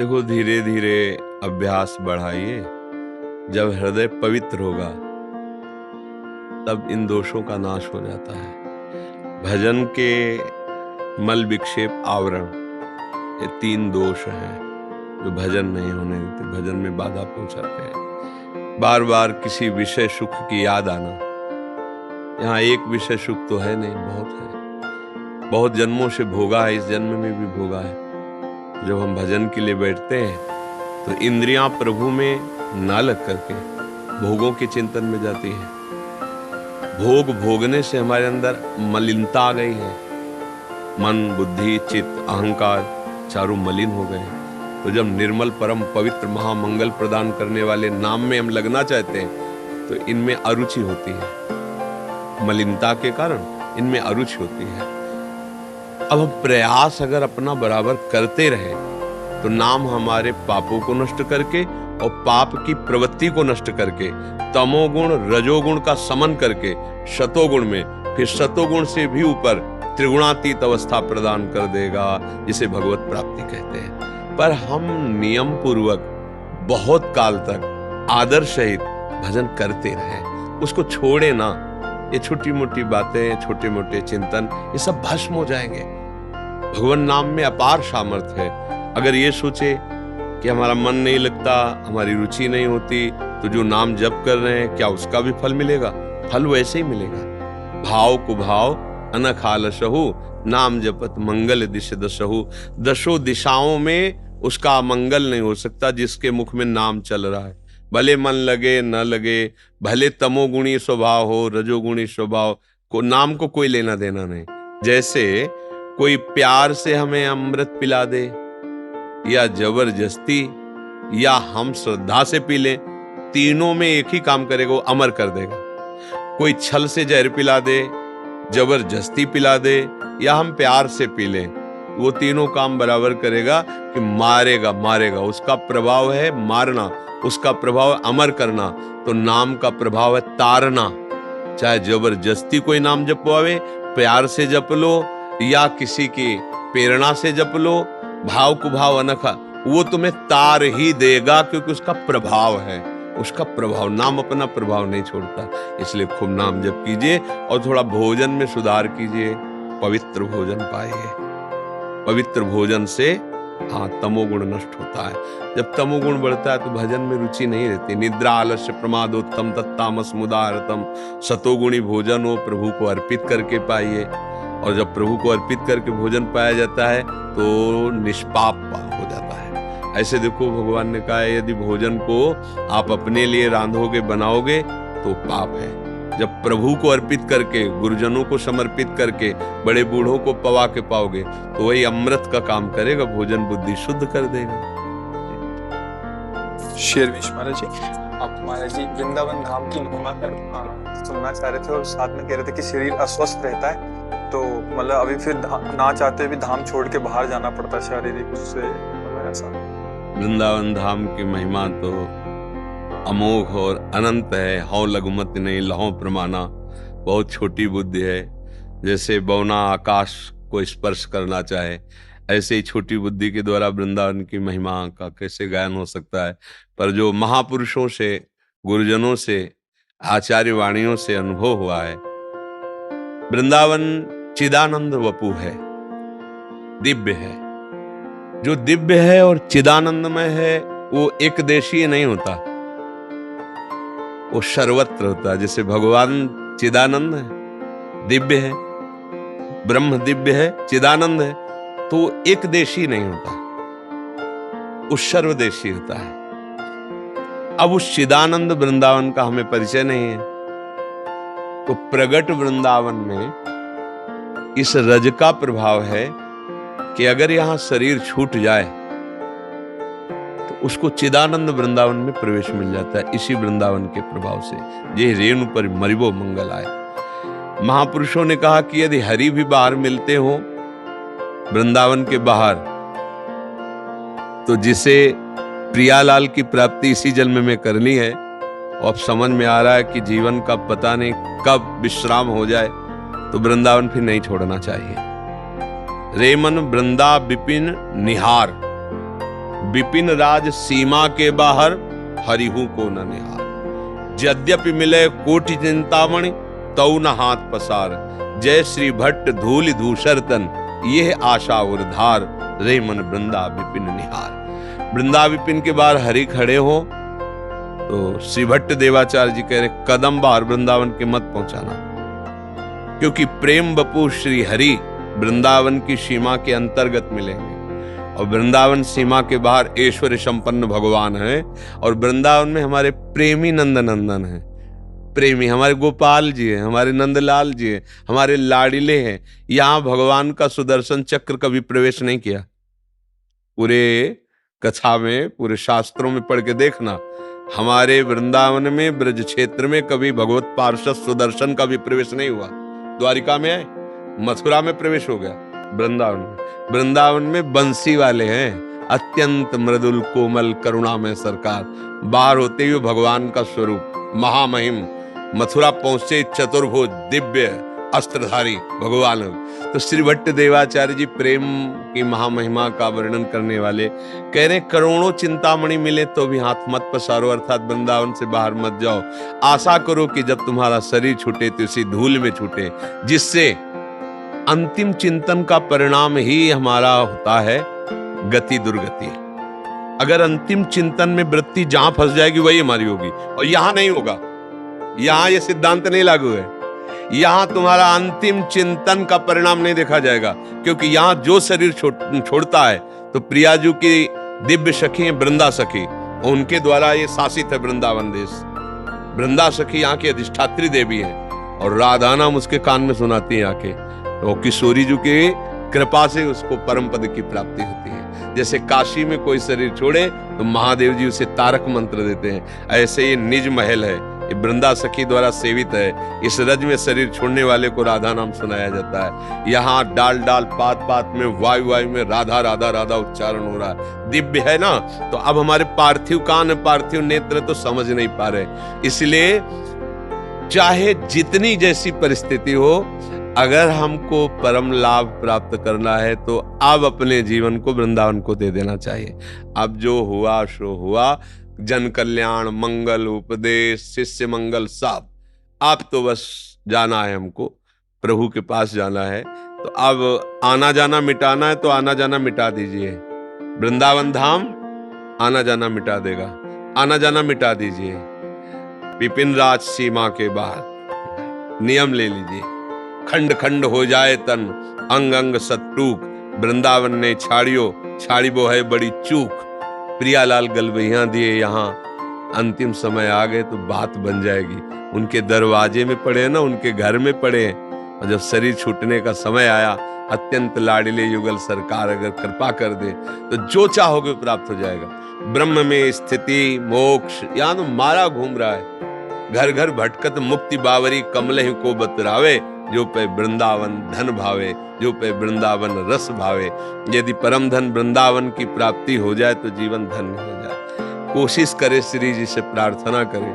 देखो, धीरे धीरे अभ्यास बढ़ाइए। जब हृदय पवित्र होगा तब इन दोषों का नाश हो जाता है। भजन के मल विक्षेप आवरण, ये 3 दोष हैं जो भजन नहीं होने देते, भजन में बाधा पहुंचाते हैं। बार बार किसी विषय सुख की याद आना। यहाँ एक विषय सुख तो है नहीं, बहुत है, बहुत जन्मों से भोगा है, इस जन्म में भी भोगा है। जब हम भजन के लिए बैठते हैं तो इंद्रियां प्रभु में ना लग करके भोगों के चिंतन में जाती है। भोग भोगने से हमारे अंदर मलिनता आ गई है। मन, बुद्धि, चित्त, अहंकार चारों मलिन हो गए। तो जब निर्मल, परम पवित्र, महामंगल प्रदान करने वाले नाम में हम लगना चाहते हैं तो इनमें अरुचि होती है। मलिनता के कारण इनमें अरुचि होती है। अब हम प्रयास अगर अपना बराबर करते रहे तो नाम हमारे पापों को नष्ट करके और पाप की प्रवृत्ति को नष्ट करके तमोगुण रजोगुण का समन करके शतोगुण में, फिर शतोगुण से भी ऊपर त्रिगुणातीत अवस्था प्रदान कर देगा, जिसे भगवत प्राप्ति कहते हैं। पर हम नियम पूर्वक बहुत काल तक आदर सहित भजन करते रहे, उसको छोड़े ना। ये छोटी मोटी बातें, छोटे मोटे चिंतन, ये सब भस्म हो जाएंगे। भगवान नाम में अपार सामर्थ्य है। अगर ये सोचे कि हमारा मन नहीं लगता, हमारी रुचि नहीं होती, तो जो नाम जप कर रहे हैं क्या उसका भी फल मिलेगा? फल वैसे ही मिलेगा। भाव को भाव अनख आलसहु, नाम जपत मंगल दिश दसहु। दशों दिशाओं में उसका मंगल नहीं हो सकता जिसके मुख में नाम चल रहा है। भले मन लगे न लगे, भले तमोगुणी स्वभाव हो, रजोगुणी स्वभाव को, नाम को कोई लेना देना नहीं। जैसे कोई प्यार से हमें अमृत पिला दे या जबरदस्ती या हम श्रद्धा से पी लें, तीनों में एक ही काम करेगा, वो अमर कर देगा। कोई छल से जहर पिला दे, जबरदस्ती पिला दे या हम प्यार से पी लें, वो तीनों काम बराबर करेगा कि मारेगा मारेगा। उसका प्रभाव है मारना, उसका प्रभाव है अमर करना। तो नाम का प्रभाव है तारना। चाहे जबरदस्ती कोई नाम जपवावे, प्यार से जप लो या किसी की प्रेरणा से जप लो, भाव को भाव अनखा, वो तुम्हें तार ही देगा, क्योंकि उसका प्रभाव है। उसका प्रभाव, नाम अपना प्रभाव नहीं छोड़ता। इसलिए खूब नाम जप कीजिए और थोड़ा भोजन में सुधार कीजिए। पवित्र भोजन पाइए। पवित्र भोजन से तमोगुण नष्ट होता है। जब तमोगुण बढ़ता है तो भजन में रुचि नहीं रहती। निद्रा आलस्य प्रमादोत्तम तत्तामस मुदारतम। सतोगुणी भोजन हो प्रभु को अर्पित करके पाइए। और जब प्रभु को अर्पित करके भोजन पाया जाता है तो निष्पाप हो जाता है। ऐसे देखो, भगवान ने कहा है यदि भोजन को आप अपने लिए रांधोगे, बनाओगे तो पाप है। जब प्रभु को अर्पित करके, गुरुजनों को समर्पित करके, बड़े बूढ़ों को पवा के पाओगे तो वही अमृत का काम करेगा। भोजन बुद्धि शुद्ध कर देगा। शेरविश महाराज जी, आप महाराज जी वृंदावन धाम की महिमा सुनना चाह रहे थे और साथ में कह रहे थे कि शरीर अस्वस्थ रहता है, तो मतलब अभी फिर ना चाहते भी धाम छोड़ के बाहर जाना पड़ता है शारीरिक उससे, मतलब ऐसा। वृंदावन धाम की महिमा तो अमोघ और अनंत है। हौ लघुमत नहीं लहो प्रमाना। बहुत छोटी बुद्धि है। जैसे बौना आकाश को स्पर्श करना चाहे, ऐसे ही छोटी बुद्धि के द्वारा वृंदावन की महिमा का कैसे गायन हो सकता है। पर जो महापुरुषों से, गुरुजनों से, आचार्य वाणियों से अनुभव हुआ है, वृंदावन चिदानंद वपु है, दिव्य है। जो दिव्य है और चिदानंदमय है वो एक देशीय नहीं होता, वो सर्वत्र होता है। जैसे भगवान चिदानंद है, दिव्य है, ब्रह्म दिव्य है, चिदानंद है, तो एक देशी नहीं होता, वो सर्वदेशी होता है। अब उस चिदानंद वृंदावन का हमें परिचय नहीं है, तो प्रगट वृंदावन में इस रज का प्रभाव है कि अगर यहां शरीर छूट जाए तो उसको चिदानंद वृंदावन में प्रवेश मिल जाता है। इसी वृंदावन के प्रभाव से ये रेणु पर मरिबो मंगल आए। महापुरुषों ने कहा कि यदि हरि भी बाहर मिलते हो वृंदावन के बाहर, तो जिसे प्रियालाल की प्राप्ति इसी जन्म में करनी है, और अब समझ में आ रहा है कि जीवन का पता नहीं कब विश्राम हो जाए, तो वृंदावन फिर नहीं छोड़ना चाहिए। रेमन वृंदा विपिन निहार, विपिन राज सीमा के बाहर, हरिहु को न निहार। यद्यपि मिले कोटि चिंतामणि, तऊ न हाथ पसार। जय श्री भट्ट धूलि धूसर तन, यह आशा उर्धार। रे मन वृंदा विपिन निहार। वृंदा विपिन के बाहर हरि खड़े हो तो श्री भट्ट देवाचार्य जी कह रहे, कदम बाहर वृंदावन के मत पहुंचाना, क्योंकि प्रेम बपू श्री हरि वृंदावन की सीमा के अंतर्गत मिलेंगे। और वृंदावन सीमा के बाहर ऐश्वर्य संपन्न भगवान है, और वृंदावन में हमारे प्रेमी नंदनंदन है। प्रेमी हमारे गोपाल जी हैं, हमारे नंदलाल जी हैं, हमारे लाडिले हैं। यहां भगवान का सुदर्शन चक्र कभी प्रवेश नहीं किया। पूरे कथा में, पूरे शास्त्रों में पढ़ के देखना, हमारे वृंदावन में, ब्रज क्षेत्र में कभी भगवत पार्षद सुदर्शन का भी प्रवेश नहीं हुआ। द्वारिका में है, मथुरा में प्रवेश हो गया, वृंदावन में बंसी वाले हैं, अत्यंत मृदुल कोमल करुणा में सरकार। बाहर होते हुए भगवान का स्वरूप महामहिम, मथुरा पहुंचे चतुर्भुज दिव्य अस्त्रधारी भगवान। तो श्री भट्ट देवाचार्य जी प्रेम की महामहिमा का वर्णन करने वाले कह रहे, करोड़ों चिंतामणि मिले तो भी हाथ मत पसारो, अर्थात वृंदावन से बाहर मत जाओ। आशा करो कि जब तुम्हारा शरीर छूटे तो इसी धूल में छूटे, जिससे अंतिम चिंतन का परिणाम ही हमारा होता है गति दुर्गति। अगर अंतिम चिंतन में वृत्ति जहां फंस जाएगी वही हमारी होगी, और यहां नहीं होगा। यहां ये सिद्धांत नहीं लागू है। यहां तुम्हारा अंतिम चिंतन का परिणाम नहीं देखा जाएगा, क्योंकि यहां जो शरीर छोड़ता है तो प्रियाजू की दिव्य सखी है वृंदा सखी, उनके द्वारा ये शासित है वृंदावन देश। वृंदा सखी यहाँ की अधिष्ठात्री देवी है, और राधा नाम उसके कान में सुनाती है आके, तो किशोरी जी की कृपा से उसको परम पद की प्राप्ति होती है। जैसे काशी में कोई शरीर छोड़े तो महादेव जी उसे तारक मंत्र देते हैं, ऐसे ये निज महल है, ये वृंदा सखी द्वारा सेवित है। इस रज में शरीर छोड़ने वाले को राधा नाम सुनाया जाता है। यहाँ डाल डाल पात पात में वायु वायु में राधा राधा राधा उच्चारण हो रहा है, दिव्य है ना। तो अब हमारे पार्थिव कान, पार्थिव नेत्र तो समझ नहीं पा रहे, इसलिए चाहे जितनी जैसी परिस्थिति हो, अगर हमको परम लाभ प्राप्त करना है तो अब अपने जीवन को वृंदावन को दे देना चाहिए। अब जो हुआ सो हुआ, जन कल्याण, मंगल, उपदेश, शिष्य मंगल सब, अब तो बस जाना है हमको, प्रभु के पास जाना है। तो अब आना जाना मिटाना है तो आना जाना मिटा दीजिए। वृंदावन धाम आना जाना मिटा देगा, आना जाना मिटा दीजिए। विपिन राज सीमा के बाहर नियम ले लीजिए, खंड खंड हो जाए तन, अंग अंग सत्टूक। वृंदावन ने छाड़ियो, छाड़ी वो है बड़ी चूक। प्रियालाल गलबैया दिए यहाँ, अंतिम समय आ गए तो बात बन जाएगी। उनके दरवाजे में पड़े ना, उनके घर में पड़े, और जब शरीर छूटने का समय आया, अत्यंत लाडिले युगल सरकार अगर कृपा कर दे तो जो चाहोगे प्राप्त हो जाएगा। ब्रह्म में स्थिति मोक्ष, यहाँ तो मारा घूम रहा है। घर घर भटकत मुक्ति बावरी, कमलहि को बतरावे। जो पे वृंदावन धन भावे, जो पे वृंदावन रस भावे। यदि परम धन वृंदावन की प्राप्ति हो जाए तो जीवन धन्य हो जाए। कोशिश करे, श्री जी से प्रार्थना करे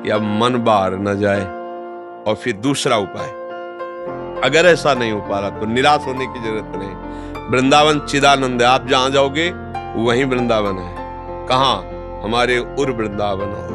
कि अब मन बाहर न जाए। और फिर दूसरा उपाय, अगर ऐसा नहीं हो पा रहा तो निराश होने की जरूरत नहीं। वृंदावन चिदानंद है, आप जहां जाओगे वहीं वृंदावन है। कहां? हमारे उर वृंदावन हो।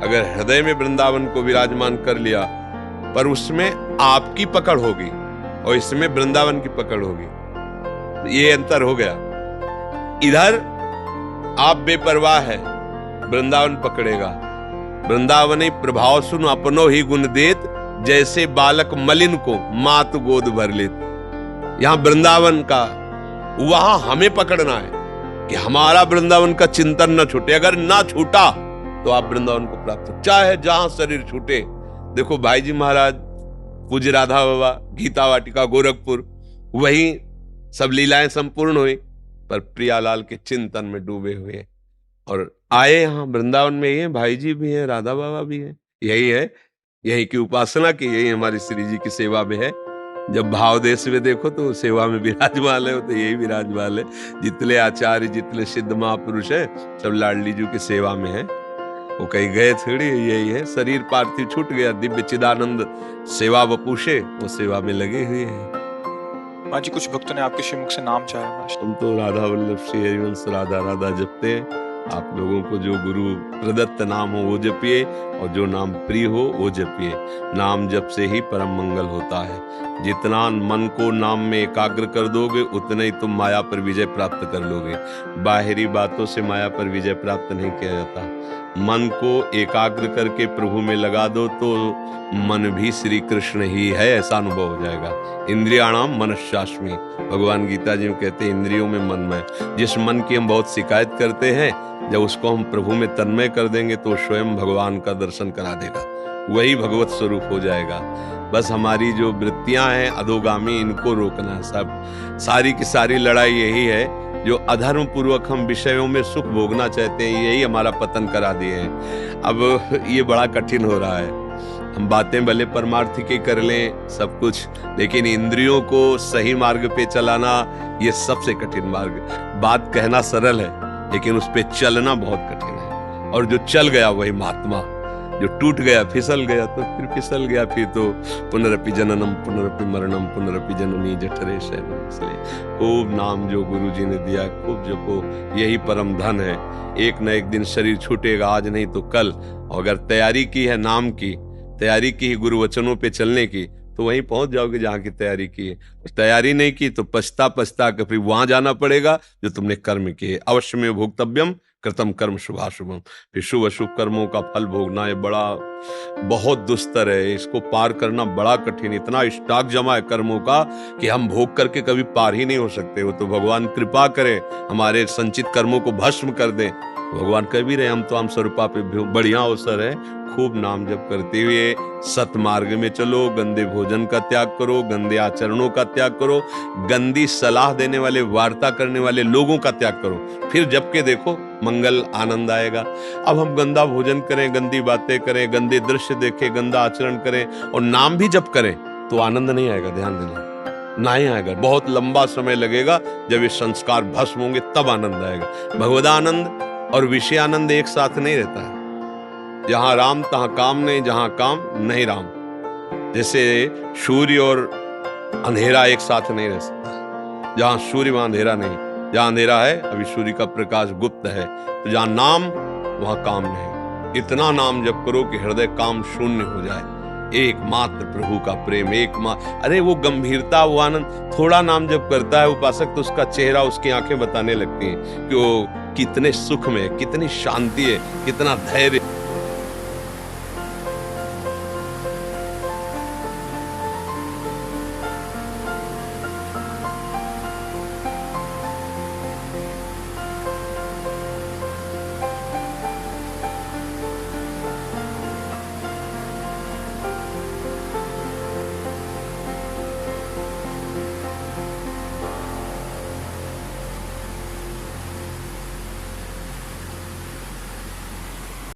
अगर हृदय में वृंदावन को विराजमान कर लिया, पर उसमें आपकी पकड़ होगी और इसमें वृंदावन की पकड़ होगी, ये अंतर हो गया। इधर आप बेपरवाह है, वृंदावन पकड़ेगा। वृंदावनी प्रभाव सुन अपनो ही गुण देत, जैसे बालक मलिन को मात गोद भर लेत। यहां वृंदावन का, वहां हमें पकड़ना है कि हमारा वृंदावन का चिंतन न छूटे। अगर ना छूटा तो आप वृंदावन को प्राप्त हो, चाहे जहां शरीर छूटे। देखो भाई जी महाराज, पूज्य राधा बाबा, गीता वाटिका गोरखपुर, वही सब लीलाएं संपूर्ण हुई, पर प्रियालाल के चिंतन में डूबे हुए और आए यहाँ वृंदावन में। ये भाई जी भी हैं, राधा बाबा भी हैं, यही है, यही की उपासना की, यही हमारी श्री जी की सेवा में है। जब भाव देश में देखो तो सेवा में विराजमान है, तो यही विराजमान है। जितने आचार्य, जितने सिद्ध महापुरुष है, सब लाडली जी की सेवा में है। वो कहीं गए थोड़ी, यही है। शरीर पार्थिव छूट गया, दिव्य चिदानंद सेवा वपुषे, वो सेवा में लगे हुए हैं। माँ जी कुछ भक्तों ने आपके श्रीमुख से नाम चाहा है माँ। हम तो राधा वल्लभ श्री हरिवंश राधा राधा जपते हैं। आप लोगों को जो गुरु प्रदत्त नाम हो वो जपिए और जो नाम प्रिय हो वो जपिए। नाम जप से ही परम मंगल होता है। जितना मन को नाम में एकाग्र कर दोगे उतने ही तुम माया पर विजय प्राप्त कर लोगे। बाहरी बातों से माया पर विजय प्राप्त नहीं किया जाता। मन को एकाग्र करके प्रभु में लगा दो तो मन भी श्री कृष्ण ही है, ऐसा अनुभव हो जाएगा। इंद्रियाणाम मनश्चास्मि, भगवान गीता जी में कहते हैं इंद्रियों में मन में। जिस मन की हम बहुत शिकायत करते हैं, जब उसको हम प्रभु में तन्मय कर देंगे तो स्वयं भगवान का दर्शन करा देगा, वही भगवत स्वरूप हो जाएगा। बस हमारी जो वृत्तियां हैं अधोगामी, इनको रोकना है। सब सारी की सारी लड़ाई यही है, जो अधर्म पूर्वक हम विषयों में सुख भोगना चाहते हैं, यही हमारा पतन करा दिए हैं। अब ये बड़ा कठिन हो रहा है। हम बातें भले परमार्थिक ही कर लें सब कुछ, लेकिन इंद्रियों को सही मार्ग पे चलाना ये सबसे कठिन मार्ग। बात कहना सरल है, लेकिन उस पे चलना बहुत कठिन है। और जो चल गया वही महात्मा, जो टूट गया फिसल गया तो फिर फिसल गया, फिर तो पुनरपि जननम पुनरपि मरणम पुनरपि जननी जठरे शयनम। इसलिए खूब नाम जो गुरु जी ने दिया खूब जपो, यही परम धन है। एक न एक दिन शरीर छूटेगा, आज नहीं तो कल। और अगर तैयारी की है नाम की, तैयारी की है गुरु वचनों पे चलने की, तो वहीं पहुंच जाओगे जहां की तैयारी की है। तैयारी नहीं की तो पछता कर फिर वहां जाना पड़ेगा जो तुमने कर्म किए। अवश्य में भोक्तव्यम कृतम कर्म शुभाशुभम। फिर शुभ अशुभ कर्मों का फल भोगना ये बड़ा बहुत दुस्तर है। इसको पार करना बड़ा कठिन। इतना स्टॉक जमा है कर्मों का कि हम भोग करके कभी पार ही नहीं हो सकते। वो तो भगवान कृपा करे, हमारे संचित कर्मों को भस्म कर दे। भगवान कह भी रहे हम तो हम स्वरूपा पे बढ़िया अवसर है। खूब नाम जप करते हुए सतमार्ग में चलो, गंदे भोजन का त्याग करो, गंदे आचरणों का त्याग करो, गंदी सलाह देने वाले, वार्ता करने वाले लोगों का त्याग करो। फिर जब के देखो मंगल आनंद आएगा। अब हम गंदा भोजन करें, गंदी बातें करें, गंदे दृश्य देखें, गंदा आचरण करें और नाम भी जप करें तो आनंद नहीं आएगा। ध्यान देना, नहीं आएगा। बहुत लंबा समय लगेगा। जब ये संस्कार भस्म होंगे तब आनंद आएगा। भगवदानंद और विषय आनंद एक साथ नहीं रहता है। जहां राम तहां काम नहीं, जहां काम नहीं राम। जैसे सूर्य और अंधेरा एक साथ नहीं रह सकता। जहां सूर्य वहां अंधेरा नहीं। जहां अंधेरा है अभी सूर्य का प्रकाश गुप्त है, तो जहां नाम वहां काम नहीं। इतना नाम जप करो कि हृदय काम शून्य हो जाए। एकमात्र प्रभु का प्रेम, अरे वो गंभीरता, वो आनंद। थोड़ा नाम जप करता है उपासक तो उसका चेहरा, उसकी आंखें बताने लगती हैं कि वो कितने सुख में, कितनी शांति है, कितना धैर्य।